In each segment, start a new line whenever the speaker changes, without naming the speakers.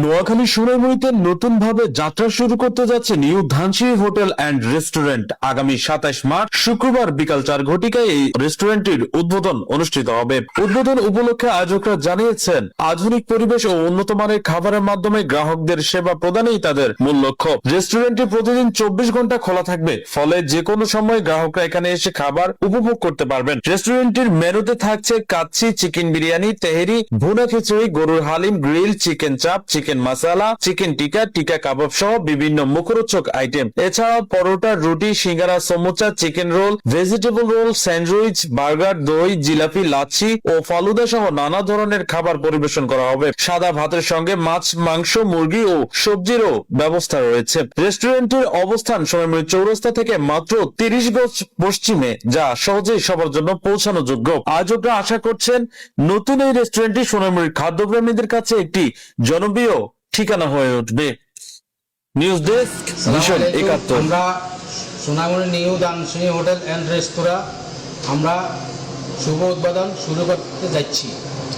নোয়াখালী সোনাইমুড়িতে নতুন ভাবে যাত্রা শুরু করতে যাচ্ছে new Dhansiri hotel and restaurant. আগামী 27 মার্চ শুক্রবার বিকাল 4 ঘটিকায় এই রেস্টুরেন্টটির উদ্বোধন অনুষ্ঠিত হবে। উদ্বোধন উপলক্ষে আয়োজকরা জানিয়েছেন, আধুনিক পরিবেশ ও উন্নত মানের খাবারের মাধ্যমে গ্রাহকদের সেবা প্রদানই তাদের মূল লক্ষ্য। রেস্টুরেন্টটি প্রতিদিন 24 ঘন্টা খোলা থাকবে, ফলে যে কোনো সময় গ্রাহকরা এখানে এসে খাবার উপভোগ করতে পারবেন। রেস্টুরেন্টটির মেনুতে থাকছে কাচ্চি, চিকেন বিরিয়ানি, তেহেরি, ভুনা খিচুড়ি, গরুর হালিম, গ্রিল, চিকেন চাপ, চিকেন মাসালা, চিকেন টিকা, টিকা কাবাব সহ বিভিন্ন মুখরোচক আইটেম। এছাড়াও পরোটা, রুটি, singara, samosa, chicken roll, vegetable roll, sandwich, burger, দই, জিলাপি, লাচ্ছি ও ফালুদা সহ নানা ধরনের খাবার পরিবেশন করা হবে। সাদা ভাতের সঙ্গে মাছ, মাংস, মুরগি ও সবজিরও ব্যবস্থা রয়েছে। রেস্টুরেন্টের অবস্থান সোনাইমুড়ি চৌরাস্তা থেকে মাত্র 30 গজ পশ্চিমে, যা সহজেই সবার জন্য পৌঁছানো যোগ্য। আয়োজকরা আশা করছেন নতুন এই রেস্টুরেন্টটি সোনাইমুড়ির খাদ্যপ্রেমীদের কাছে একটি জনপ্রিয় ঠিকানা হয়ে উঠবে। News desk, vision 71।
আমরা Sonaimuri new Dhansiri hotel and restaurant আমরা শুভ উদ্বোধন শুরু করতে যাচ্ছি।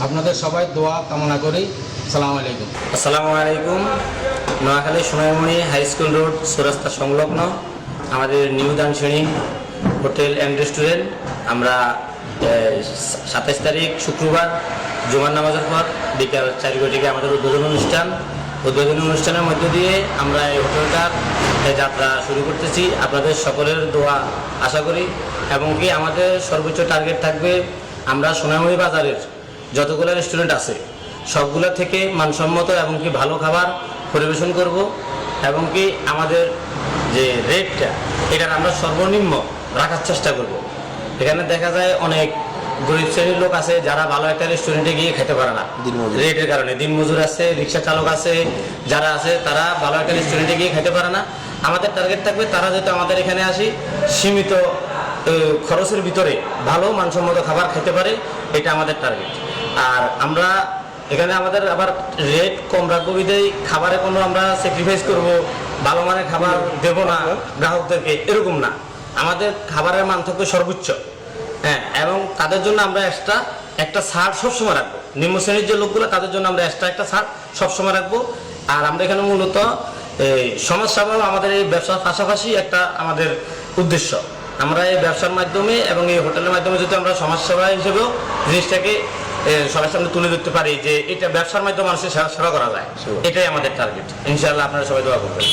আপনাদের সবাই দোয়া কামনা করি।
আসসালামু আলাইকুম। Noakhali Sonaimuri high school road চৌরাস্তা সংলগ্ন আমাদের new Dhansiri hotel and restaurant. আমরা 27 তারিখ শুক্রবার জুমার নামাজের পর বিকাল 4 ঘটিকায় আমাদের উদ্বোধনী অনুষ্ঠানের মধ্য দিয়ে আমরা এই হোটেলটার যাত্রা শুরু করতেছি। আপনাদের সকলের দোয়া আশা করি, এবং কি আমাদের সর্বোচ্চ টার্গেট থাকবে আমরা সোনাইমুড়ি বাজারের যতগুলো রেস্টুরেন্ট আছে সবগুলো থেকে মানসম্মত এবং কি ভালো খাবার পরিবেশন করব, এবং কি আমাদের যে রেটটা এটার আমরা সর্বনিম্ন রাখার চেষ্টা করব। এখানে দেখা যায় অনেক গরিব শ্রেণীর লোক আছে যারা ভালো একটা রেস্টুরেন্টে গিয়ে খেতে পারে না রেটের কারণে। দিনমজুর আছে, রিক্সা চালক আছে, যারা আছে তারা ভালো একটা রেস্টুরেন্টে গিয়ে খেতে পারে না। আমাদের টার্গেট থাকবে তারা যেহেতু আমাদের এখানে আসি সীমিত খরচের ভিতরে ভালো মানসম্মত খাবার খেতে পারে, এটা আমাদের টার্গেট। আর আমরা এখানে আমাদের আবার রেট কম রাখবো বিধায় খাবারে কোনো আমরা স্যাক্রিফাইস করব, ভালো মানের খাবার দেবো না গ্রাহকদেরকে, এরকম না। আমাদের খাবারের মান থাকবে সর্বোচ্চ, হ্যাঁ, এবং তাদের জন্য আমরা এক্সট্রা একটা ছাড় সবসময় রাখবো। নিম্ন শ্রেণীর যে লোকগুলো তাদের জন্য আমরা এক্সট্রা একটা ছাড় সবসময় রাখবো। আর আমরা এখানে মূলত সমাজসেবা আমাদের এই ব্যবসার পাশাপাশি একটা আমাদের উদ্দেশ্য। আমরা এই ব্যবসার মাধ্যমে এবং এই হোটেলের মাধ্যমে যদি আমরা সমাজসেবা হিসেবেও জিনিসটাকে সবার সামনে তুলে ধরতে পারি যে এটা ব্যবসার মাধ্যমে মানুষের সেবা করা যায়, এটাই আমাদের টার্গেট। ইনশাআল্লাহ আপনারা সবাই দোয়া করবেন।